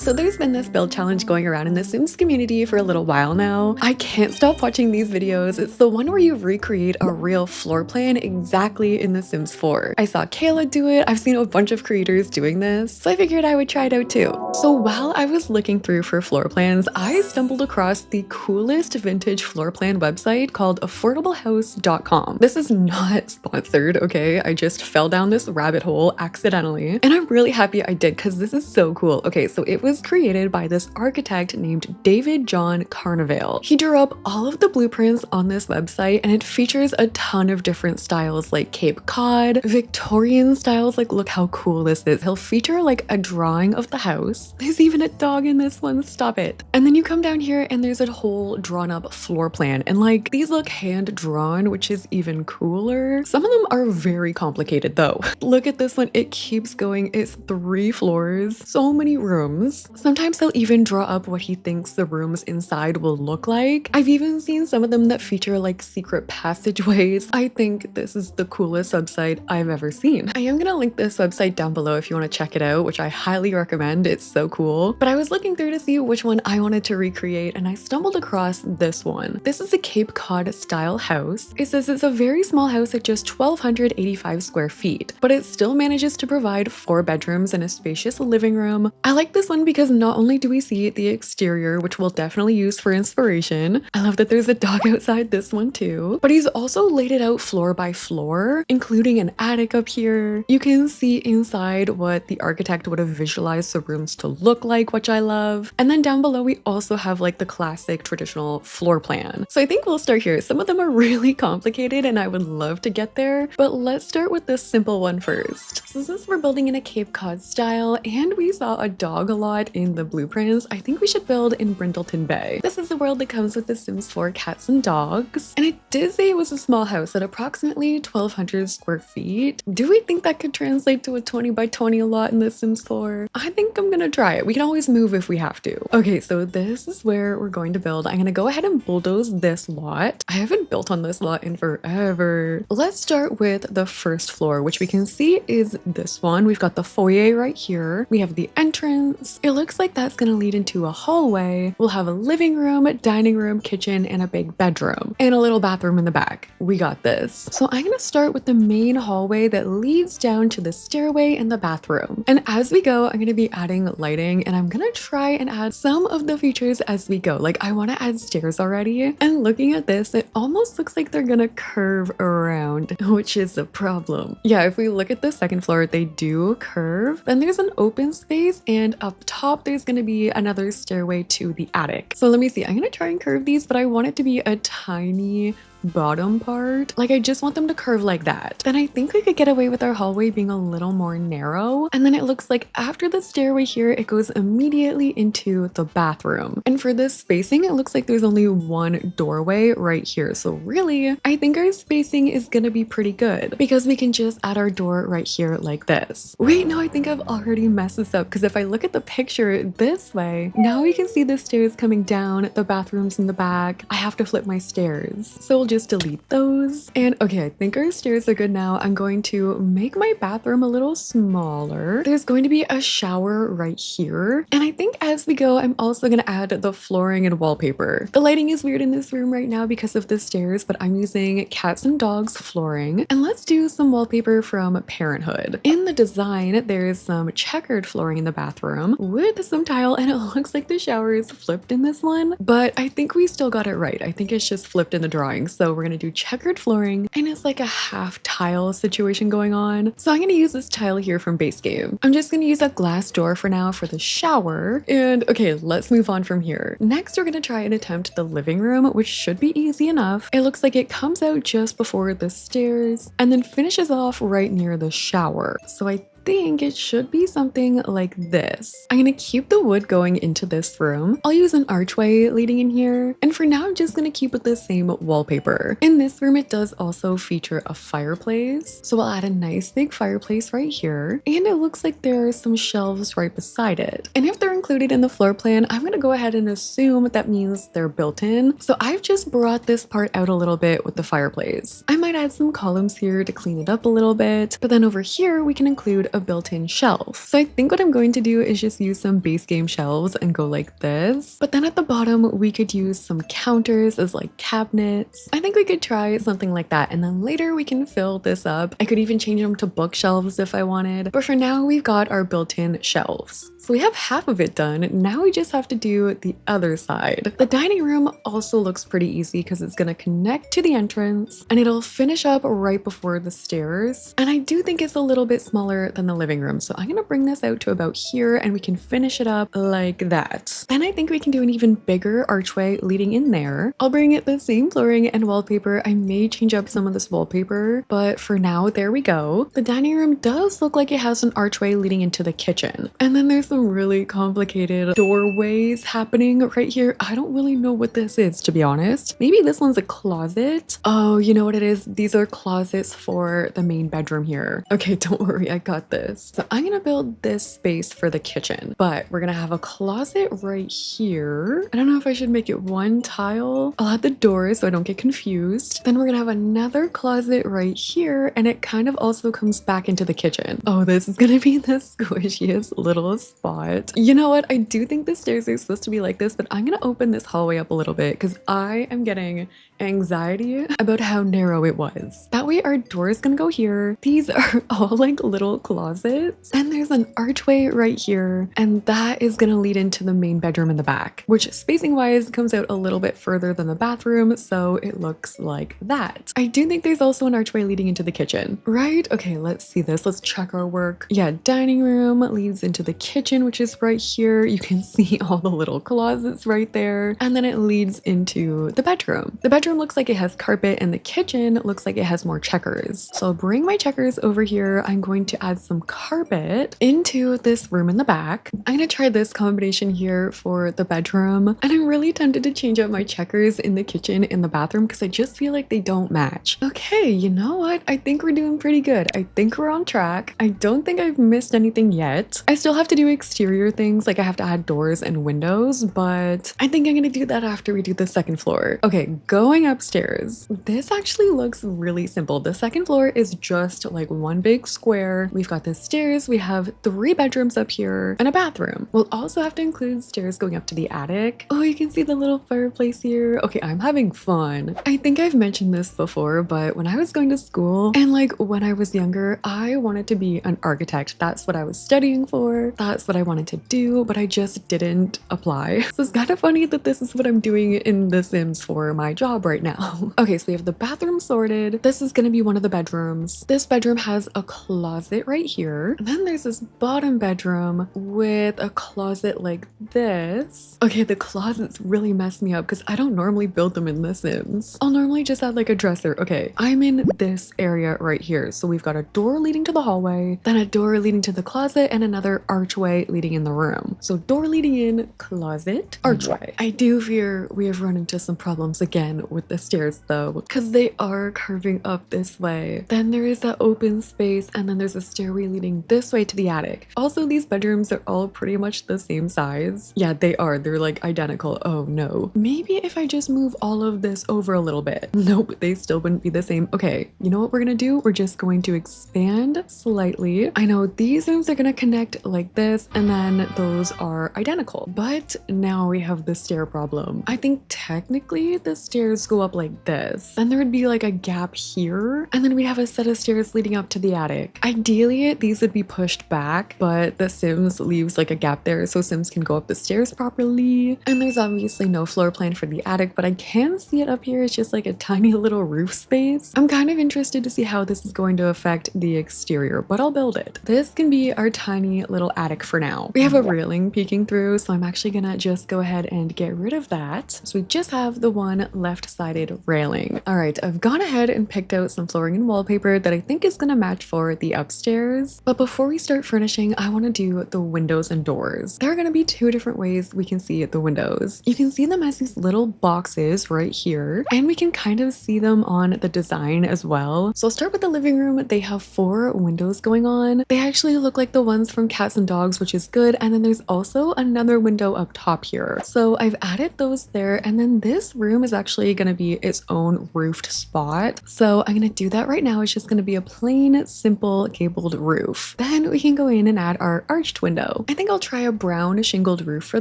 So there's been this build challenge going around in the Sims community for a little while now. I can't stop watching these videos. It's the one where you recreate a real floor plan exactly in The Sims 4. I saw Kayla do it. I've seen a bunch of creators doing this, so I figured I would try it out too. So while I was looking through for floor plans, I stumbled across the coolest vintage floor plan website called affordablehouse.com. This is not sponsored, okay? I just fell down this rabbit hole accidentally, and I'm really happy I did because this is so cool. Okay, so it was created by this architect named David John Carnivale. He drew up all of the blueprints on this website, and it features a ton of different styles like Cape Cod, Victorian styles, like look how cool this is. He'll feature like a drawing of the house. There's even a dog in this one, stop it. And then you come down here and there's a whole drawn up floor plan, and like these look hand drawn, which is even cooler. Some of them are very complicated though. Look at this one, it keeps going. It's 3 floors, so many rooms. Sometimes he'll even draw up what he thinks the rooms inside will look like. I've even seen some of them that feature like secret passageways. I think this is the coolest website I've ever seen. I am gonna link this website down below if you want to check it out, which I highly recommend. It's so cool. But I was looking through to see which one I wanted to recreate, and I stumbled across this one. This is a Cape Cod style house. It says it's a very small house at just 1,285 square feet, but it still manages to provide 4 bedrooms and a spacious living room. I like this one because not only do we see the exterior, which we'll definitely use for inspiration. I love that there's a dog outside this one too, but he's also laid it out floor by floor, including an attic up here. You can see inside what the architect would have visualized the rooms to look like, which I love. And then down below, we also have like the classic traditional floor plan. So I think we'll start here. Some of them are really complicated and I would love to get there, but let's start with this simple one first. So since we're building in a Cape Cod style and we saw a dog a lot in the blueprints, I think we should build in Brindleton Bay. This is the world that comes with the Sims 4 cats and dogs. And it did say it was a small house at approximately 1,200 square feet. Do we think that could translate to a 20 by 20 lot in the Sims 4? I think I'm gonna try it. We can always move if we have to. Okay, so this is where we're going to build. I'm gonna go ahead and bulldoze this lot. I haven't built on this lot in forever. Let's start with the first floor, which we can see is this one. We've got the foyer right here. We have the entrance. It looks like that's gonna lead into a hallway. We'll have a living room, dining room, kitchen, and a big bedroom, and a little bathroom in the back. We got this. So I'm gonna start with the main hallway that leads down to the stairway and the bathroom. And as we go, I'm gonna be adding lighting, and I'm gonna try and add some of the features as we go. Like I wanna add stairs already. And looking at this, it almost looks like they're gonna curve around, which is a problem. Yeah, if we look at the second floor, they do curve. Then there's an open space, and up top, there's gonna be another stairway to the attic. So let me see, I'm gonna try and curve these, but I want it to be a tiny bottom part. Like I just want them to curve like that. Then I think we could get away with our hallway being a little more narrow. And then it looks like after the stairway here, it goes immediately into the bathroom. And for this spacing, it looks like there's only one doorway right here. So really, I think our spacing is gonna be pretty good because we can just add our door right here like this. Wait, no, I think I've already messed this up because if I look at the picture this way, now we can see the stairs coming down, the bathrooms in the back. I have to flip my stairs. So we'll just delete those. And okay, I think our stairs are good now. I'm going to make my bathroom a little smaller. There's going to be a shower right here. And I think as we go, I'm also going to add the flooring and wallpaper. The lighting is weird in this room right now because of the stairs, but I'm using cats and dogs flooring. And let's do some wallpaper from Parenthood. In the design, there's some checkered flooring in the bathroom with some tile, and it looks like the shower is flipped in this one, but I think we still got it right. I think it's just flipped in the drawing. So we're gonna do checkered flooring, and it's like a half tile situation going on. So I'm gonna use this tile here from base game. I'm just gonna use a glass door for now for the shower. And okay, let's move on from here. Next, we're gonna try and attempt the living room, which should be easy enough. It looks like it comes out just before the stairs and then finishes off right near the shower. So I think it should be something like this. I'm gonna keep the wood going into this room. I'll use an archway leading in here. And for now, I'm just gonna keep with the same wallpaper. In this room, it does also feature a fireplace. So I'll add a nice big fireplace right here. And it looks like there are some shelves right beside it. And if they're included in the floor plan, I'm gonna go ahead and assume that means they're built in. So I've just brought this part out a little bit with the fireplace. I might add some columns here to clean it up a little bit. But then over here, we can include a built-in shelf. So I think what I'm going to do is just use some base game shelves and go like this. But then at the bottom, we could use some counters as like cabinets. I think we could try something like that. And then later we can fill this up. I could even change them to bookshelves if I wanted. But for now, we've got our built-in shelves. So we have half of it done. Now we just have to do the other side. The dining room also looks pretty easy because it's going to connect to the entrance and it'll finish up right before the stairs. And I do think it's a little bit smaller than the living room. So I'm going to bring this out to about here and we can finish it up like that. Then I think we can do an even bigger archway leading in there. I'll bring it the same flooring and wallpaper. I may change up some of this wallpaper, but for now, there we go. The dining room does look like it has an archway leading into the kitchen. And then there's some really complicated doorways happening right here. I don't really know what this is, to be honest. Maybe this one's a closet. Oh, you know what it is? These are closets for the main bedroom here. Okay, don't worry, I got this. So I'm gonna build this space for the kitchen, but we're gonna have a closet right here. I don't know if I should make it one tile. I'll add the doors so I don't get confused. Then we're gonna have another closet right here, and it kind of also comes back into the kitchen. Oh, this is gonna be the squishiest little spot. You know what? I do think the stairs are supposed to be like this, but I'm gonna open this hallway up a little bit because I am getting anxiety about how narrow it was. That way our door is gonna go here. These are all like little closets. And there's an archway right here. And that is gonna lead into the main bedroom in the back, which spacing wise comes out a little bit further than the bathroom. So it looks like that. I do think there's also an archway leading into the kitchen, right? Okay, let's see this. Let's check our work. Yeah, dining room leads into the kitchen, which is right here. You can see all the little closets right there. And then it leads into the bedroom. The bedroom looks like it has carpet and the kitchen looks like it has more checkers. So I'll bring my checkers over here. I'm going to add some carpet into this room in the back. I'm gonna try this combination here for the bedroom. And I'm really tempted to change out my checkers in the kitchen in the bathroom because I just feel like they don't match. Okay, you know what? I think we're doing pretty good. I think we're on track. I don't think I've missed anything yet. I still have to do exterior things, like I have to add doors and windows, but I think I'm gonna do that after we do the second floor. Okay, going upstairs. This actually looks really simple. The second floor is just like one big square. We've got the stairs, we have 3 bedrooms up here and a bathroom. We'll also have to include stairs going up to the attic. Oh, you can see the little fireplace here. Okay, I'm having fun. I think I've mentioned this before, but when I was going to school and like when I was younger, I wanted to be an architect. That's what I was studying for. That's what I wanted to do, but I just didn't apply. So it's kind of funny that this is what I'm doing in The Sims for my job right now. Okay, so we have the bathroom sorted. This is gonna be one of the bedrooms. This bedroom has a closet right here. And then there's this bottom bedroom with a closet like this. Okay, the closets really mess me up because I don't normally build them in The Sims. I'll normally just add like a dresser. Okay, I'm in this area right here. So we've got a door leading to the hallway, then a door leading to the closet, and another archway leading in the room. So door leading in, closet, archway. I do fear we have run into some problems again with the stairs though, because they are curving up this way. Then there is that open space, and then there's a stairway leading this way to the attic. Also, these bedrooms are all pretty much the same size. Yeah, they are. They're like identical. Oh no. Maybe if I just move all of this over a little bit. Nope, they still wouldn't be the same. Okay, you know what we're gonna do? We're just going to expand slightly. I know these rooms are gonna connect like this, and then those are identical. But now we have the stair problem. I think technically the stairs go up like this. Then there would be like a gap here, and then we have a set of stairs leading up to the attic. Ideally, these would be pushed back, but The Sims leaves like a gap there so Sims can go up the stairs properly. And there's obviously no floor plan for the attic, but I can see it up here. It's just like a tiny little roof space. I'm kind of interested to see how this is going to affect the exterior, but I'll build it. This can be our tiny little attic for now. We have a railing peeking through, so I'm actually gonna just go ahead and get rid of that. So we just have the one left-sided railing. All right, I've gone ahead and picked out some flooring and wallpaper that I think is gonna match for the upstairs. But before we start furnishing, I wanna do the windows and doors. There are gonna be 2 different ways we can see the windows. You can see them as these little boxes right here, and we can kind of see them on the design as well. So I'll start with the living room. They have 4 windows going on. They actually look like the ones from Cats and Dogs, which is good. And then there's also another window up top here. So I've added those there. And then this room is actually going to be its own roofed spot. So I'm going to do that right now. It's just going to be a plain, simple gabled roof. Then we can go in and add our arched window. I think I'll try a brown shingled roof for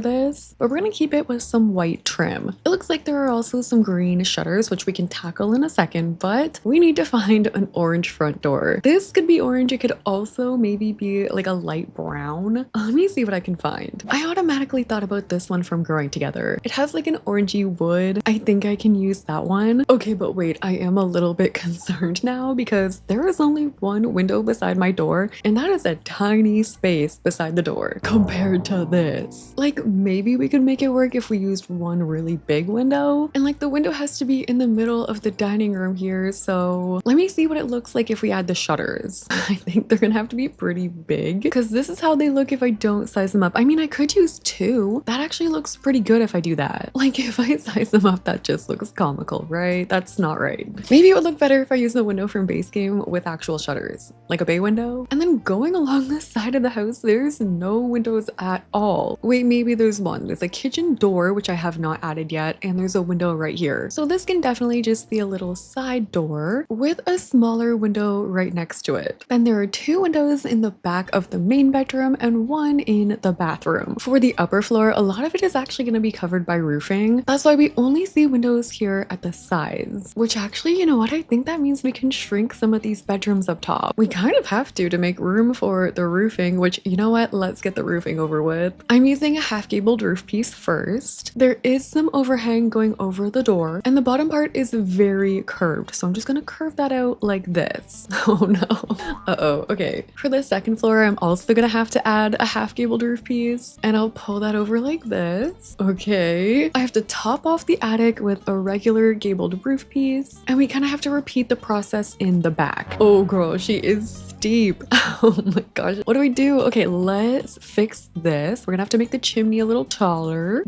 this, but we're gonna keep it with some white trim. It looks like there are also some green shutters, which we can tackle in a second, but we need to find an orange front door. This could be orange. It could also maybe be like a light brown. Let me see what I can find. I automatically thought about this one from Growing Together. It has like an orangey wood. I think I can use that one. Okay, but wait, I am a little bit concerned now because there is only one window beside my door, and that is a tiny space beside the door compared to this. Like, maybe we could make it work if we used one really big window, and like the window has to be in the middle of the dining room here. So let me see what it looks like if we add the shutters. I think they're gonna have to be pretty big because this is how they look if I don't size them up. I mean, I could use two. That actually looks pretty good if I do that. Like, if I size them up, that just looks comical, right? That's not right. Maybe it would look better if I use the window from base game with actual shutters, like a bay window. And then going along the side of the house, there's no windows at all. Wait, maybe there's one. There's a kitchen door, which I have not added yet, and there's a window right here. So this can definitely just be a little side door with a smaller window right next to it. Then there are two windows in the back of the main bedroom and one in the bathroom. For the upper floor, a lot of it is actually going to be covered by roofing. That's why we only see windows here at the sides, which actually, you know what? I think that means we can shrink some of these bedrooms up top. We kind of have to make room for the roofing, which, you know what? Let's get the roofing over with. I'm using a half gabled roof piece first. There is some overhang going over the door, and the bottom part is very curved. So I'm just going to curve that out like this. Oh no. Uh-oh. Okay. For the second floor, I'm also going to have to add a half gabled roof piece, and I'll pull that over like this. Okay. I have to top off the attic with a regular gabled roof piece, and we kind of have to repeat the process in the back. Oh girl, she is steep. Oh my gosh. What do we do? Okay, let's fix this. We're gonna have to make the chimney a little taller.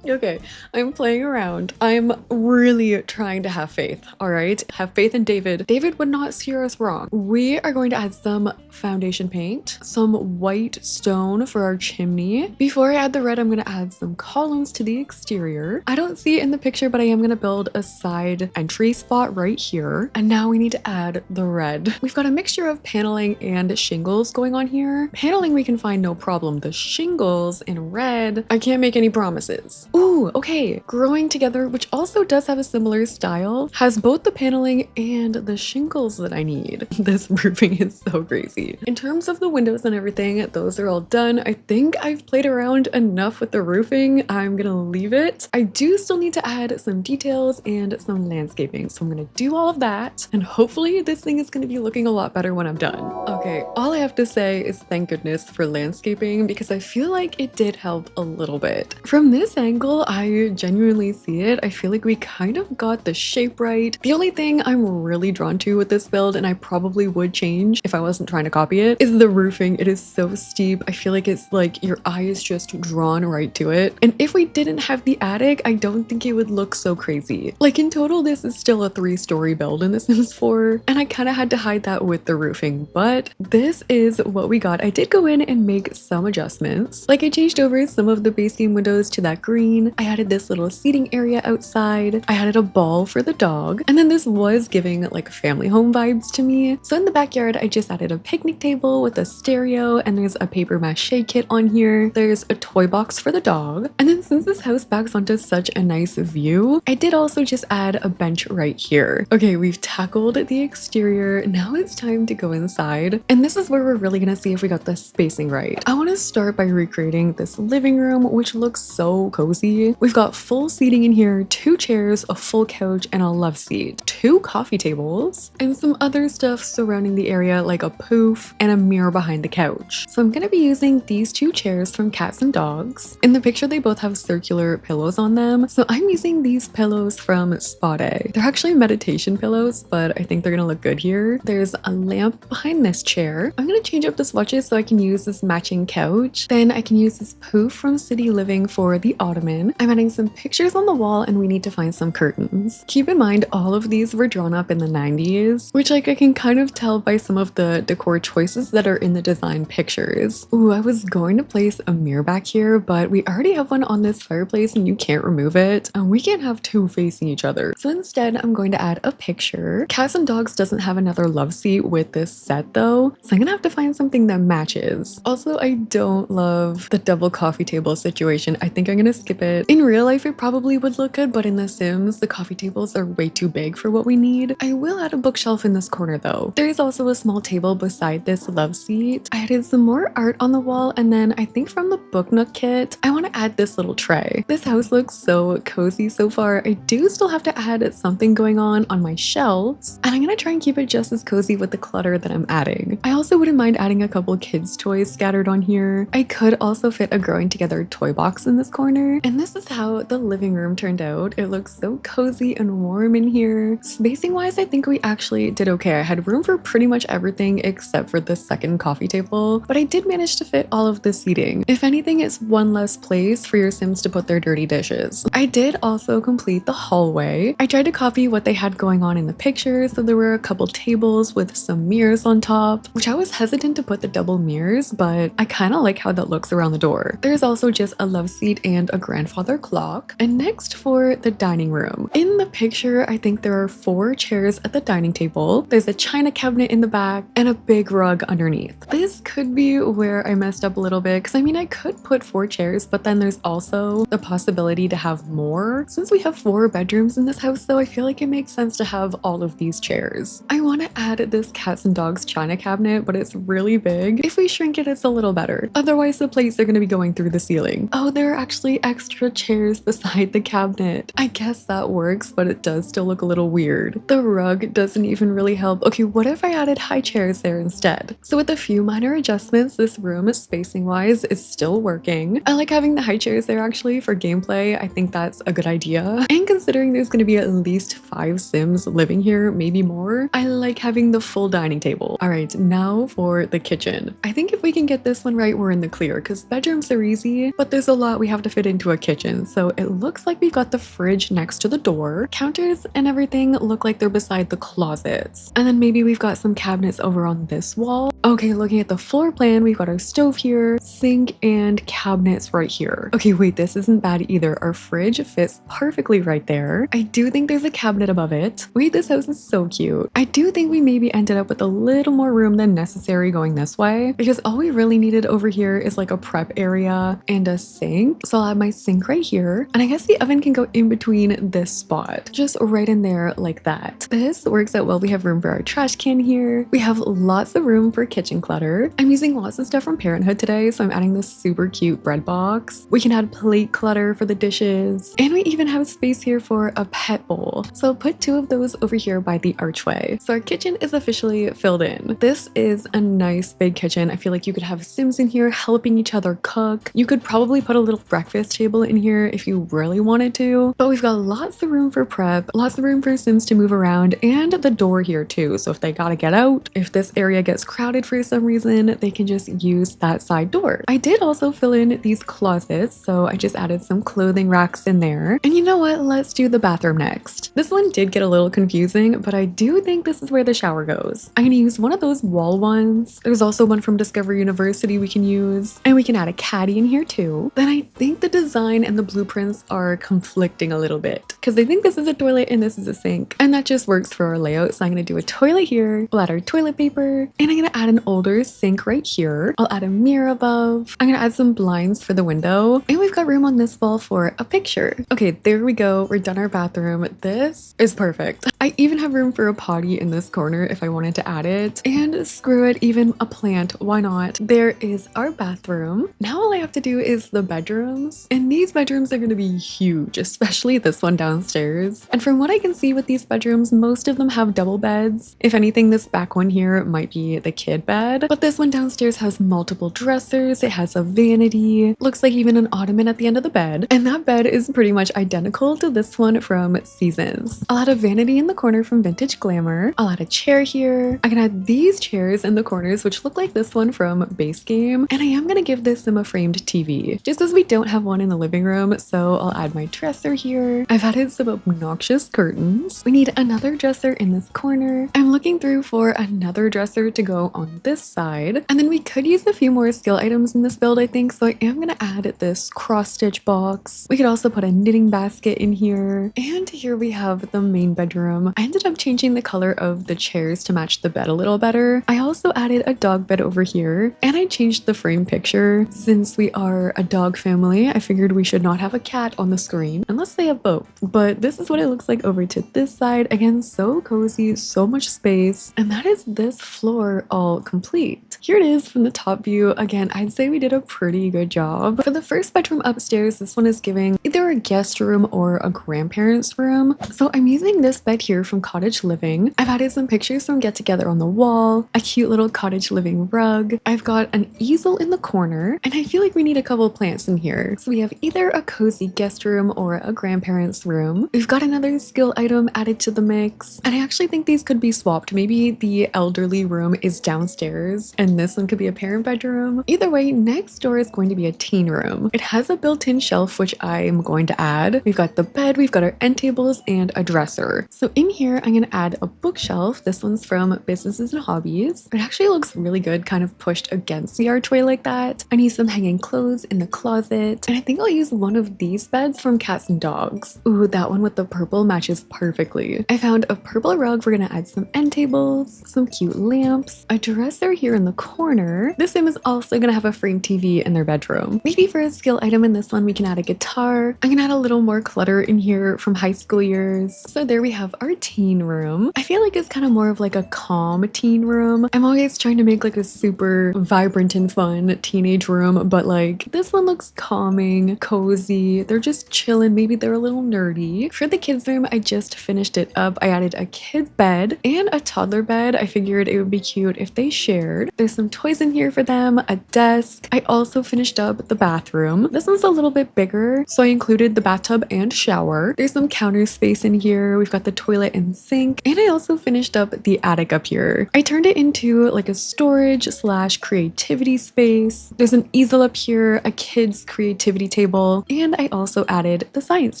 Okay, I'm playing around. I'm really trying to have faith, all right? Have faith in David. David would not steer us wrong. We are going to add some foundation paint, some white stone for our chimney. Before I add the red, I'm going to add some columns to the exterior. I don't see it in the picture, but I am going to build a side entry spot right here. And now we need to add the red. We've got a mixture of paneling and shingles going on here. Paneling we can find no problem. The shingles in red, I can't make any promises. Ooh, okay. Growing Together, which also does have a similar style, has both the paneling and the shingles that I need. This roofing is so crazy. In terms of the windows and everything, those are all done. I think I've played around enough with the roofing. I'm gonna leave it. I do still need to add some details and some landscaping, so I'm gonna do all of that, and hopefully this thing is gonna be looking a lot better when I'm done. Okay, all I have to say is thank goodness for landscaping, because I feel like it did help a little bit. From this angle, I genuinely see it. I feel like we kind of got the shape right. The only thing I'm really drawn to with this build, and I probably would change if I wasn't trying to copy it, is the roofing. It is so steep. I feel like it's like your eye is just drawn right to it. And if we didn't have the attic, I don't think it would look so crazy. Like in total, this is still a 3-story build in The Sims 4, and I kind of had to hide that with the roofing, but this is what we got. I did go in and make some adjustments. Like I changed over some of the base game windows to that green. I added this little seating area outside. I added a ball for the dog. And then this was giving like family home vibes to me. So in the backyard, I just added a picnic table with a stereo, and there's a paper mache kit on here. There's a toy box for the dog. And then since this house backs onto such a nice view, I did also just add a bench right here. Okay, we've tackled the exterior. Now it's time to go inside. And this is where we're really gonna see if we got the spacing right. I want to start by recreating this living room, which looks so cozy. We've got full seating in here, 2 chairs, a full couch, and a love seat, 2 coffee tables, and some other stuff surrounding the area like a poof and a mirror behind the couch. So I'm going to be using these 2 chairs from Cats and Dogs. In the picture, they both have circular pillows on them. So I'm using these pillows from Spade. They're actually meditation pillows, but I think they're going to look good here. There's a lamp behind this chair. I'm going to change up the swatches so I can use this matching couch. Then I can use this poof from City Living for the ottoman. ottoman. I'm adding some pictures on the wall and we need to find some curtains. Keep in mind, all of these were drawn up in the 90s, which like I can kind of tell by some of the decor choices that are in the design pictures. Ooh, I was going to place a mirror back here, but we already have one on this fireplace and you can't remove it. And we can't have two facing each other. So instead, I'm going to add a picture. Cats and Dogs doesn't have another love seat with this set though, so I'm gonna have to find something that matches. Also, I don't love the double coffee table situation. I think I'm gonna skip it. In real life, it probably would look good, but in The Sims, the coffee tables are way too big for what we need. I will add a bookshelf in this corner though. There is also a small table beside this love seat. I added some more art on the wall, and then I think from the book nook kit, I want to add this little tray. This house looks so cozy so far. I do still have to add something going on my shelves, and I'm gonna try and keep it just as cozy with the clutter that I'm adding. I also wouldn't mind adding a couple kids' toys scattered on here. I could also fit a growing together toy box in this corner, and this is how the living room turned out. It looks so cozy and warm in here. Spacing wise, I think we actually did okay. I had room for pretty much everything except for the second coffee table, but I did manage to fit all of the seating. If anything, it's one less place for your Sims to put their dirty dishes. I did also complete the hallway. I tried to copy what they had going on in the pictures, so there were a couple tables with some mirrors on top, which I was hesitant to put the double mirrors, but I kind of like how that looks around the door. There's also just a love seat and a grandfather clock. And next for the dining room. In the picture, I think there are 4 chairs at the dining table. There's a china cabinet in the back and a big rug underneath. This could be where I messed up a little bit, because I mean, I could put 4 chairs, but then there's also the possibility to have more. Since we have 4 bedrooms in this house though, I feel like it makes sense to have all of these chairs. I want to add this cats and dogs china cabinet, but it's really big. If we shrink it, it's a little better. Otherwise, the plates are going to be going through the ceiling. Oh, there are actually extra chairs beside the cabinet. I guess that works, but it does still look a little weird. The rug doesn't even really help. Okay, what if I added high chairs there instead? So with a few minor adjustments, this room, spacing wise, is still working. I like having the high chairs there actually for gameplay. I think that's a good idea. And considering there's going to be at least 5 Sims living here, maybe more, I like having the full dining table. All right, now for the kitchen. I think if we can get this one right, we're in the clear, because bedrooms are easy, but there's a lot we have to fit into a kitchen. So it looks like we've got the fridge next to the door. Counters and everything look like they're beside the closets. And then maybe we've got some cabinets over on this wall. Okay, looking at the floor plan, we've got our stove here, sink, and cabinets right here. Okay, wait, this isn't bad either. Our fridge fits perfectly right there. I do think there's a cabinet above it. Wait, this house is so cute. I do think we maybe ended up with a little more room than necessary going this way, because all we really needed over here is like a prep area and a sink. So I'll have my sink right here, and I guess the oven can go in between this spot, just right in there like that. This works out well. We have room for our trash can here. We have lots of room for kitchen clutter. I'm using lots of stuff from Parenthood today, so I'm adding this super cute bread box. We can add plate clutter for the dishes, and we even have space here for a pet bowl. So I'll put 2 of those over here by the archway. So our kitchen is officially filled in. This is a nice big kitchen. I feel like you could have Sims in here helping each other cook. You could probably put a little breakfast table in here if you really wanted to, but we've got lots of room for prep, lots of room for Sims to move around, and the door here too. So if they gotta get out, if this area gets crowded for some reason, they can just use that side door. I did also fill in these closets, so I just added some clothing racks in there. And you know what? Let's do the bathroom next. This one did get a little confusing, but I do think this is where the shower goes. I'm gonna use one of those wall ones. There's also one from Discovery University we can use, and we can add a caddy in here too. Then I think the design and the blueprints are conflicting a little bit, because I think this is a toilet and this is a sink, and that just works for our layout. So I'm gonna do a toilet here, we'll add our toilet paper, and I'm gonna add an older sink right here. I'll add a mirror above. I'm gonna add some blinds for the window, and we've got room on this wall for a picture. Okay, there we go. We're done our bathroom. This is perfect. I even have room for a potty in this corner if I wanted to add it, and screw it, even a plant, why not? There is our bathroom. Now all I have to do is the bedrooms, and these bedrooms are going to be huge, especially this one downstairs. And from what I can see with these bedrooms, most of them have double beds. If anything, this back one here might be the kid bed, but this one downstairs has multiple dressers. It has a vanity, looks like even an ottoman at the end of the bed, and that bed is pretty much identical to this one from Seasons. I'll add a vanity in the corner from Vintage Glamour. I'll add a chair here. I can add these chairs in the corners, which look like this one from Base Game, and I am going to give this Sim a framed TV, just as we don't have one in the living room, so I'll add my dresser here. I've added some obnoxious curtains. We need another dresser in this corner. I'm looking through for another dresser to go on this side. And then we could use a few more skill items in this build, I think, so I am gonna add this cross-stitch box. We could also put a knitting basket in here. And here we have the main bedroom. I ended up changing the color of the chairs to match the bed a little better. I also added a dog bed over here, and I changed the frame picture. Since we are a dog family, I figured we should not have a cat on the screen unless they have both. But this is what it looks like over to this side. Again, so cozy, so much space. And that is this floor all complete. Here it is from the top view. Again, I'd say we did a pretty good job. For the first bedroom upstairs, this one is giving either a guest room or a grandparent's room. So I'm using this bed here from Cottage Living. I've added some pictures from Get Together on the wall, a cute little Cottage Living rug. I've got an easel in the corner, and I feel like we need a couple plants in here. So we have either a cozy guest room or a grandparent's room. We've got another skill item added to the mix, and I actually think these could be swapped. Maybe the elderly room is downstairs and this one could be a parent bedroom. Either way, next door is going to be a teen room. It has a built-in shelf, which I am going to add. We've got the bed, we've got our end tables, and a dresser. So in here, I'm going to add a bookshelf. This one's from Businesses and Hobbies. It actually looks really good, kind of pushed against the archway like that. I need some hanging clothes in the closet, and I think I'll use one of these beds from Cats and Dogs. Ooh, that one with the purple matches perfectly. I found a purple rug. We're going to add some end tables, some cute lamps, a dresser here in the corner. This sim is also going to have a frame TV in their bedroom. Maybe for a skill item in this one, we can add a guitar. I'm going to add a little more clutter in here from high school years. So there we have our teen room. I feel like it's kind of more of like a calm teen room. I'm always trying to make like a super vibrant and fun teenage room, but like this one looks calming, cozy. They're just chilling. Maybe they're a little nerdy. For the kids room, I just finished it up. I added a kid's bed and a toddler bed. I figured it would be cute if they shared. There's some toys in here for them, a desk. I also finished up the bathroom. This one's a little bit bigger, so I included the bathtub and shower. There's some counter space in here. We've got the toilet and sink, and I also finished up the attic up here. I turned it into like a storage slash creativity space. There's an easel up here, a kid's creativity table, and I also added the science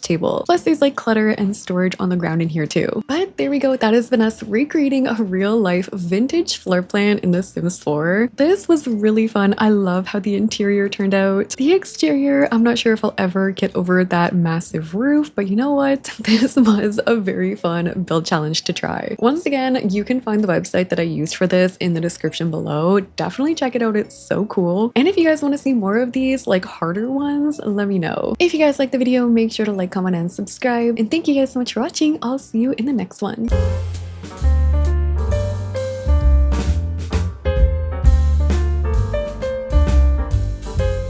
table. Plus there's like clutter and storage on the ground in here too. But there we go. That has been us recreating a real life vintage floor plan in The Sims 4. This was really fun. I love how the interior turned out. The exterior, I'm not sure if I'll ever get over that massive roof, but you know what? This was a very fun build challenge to try. Once again, you can find the website that I used for this in the description below. Definitely check it out. It's so cool. And if you guys want to see more of these like harder ones, let me know. If you guys like the video, make sure to like, comment, and subscribe. And thank you guys so much for watching. I'll see you in the next one.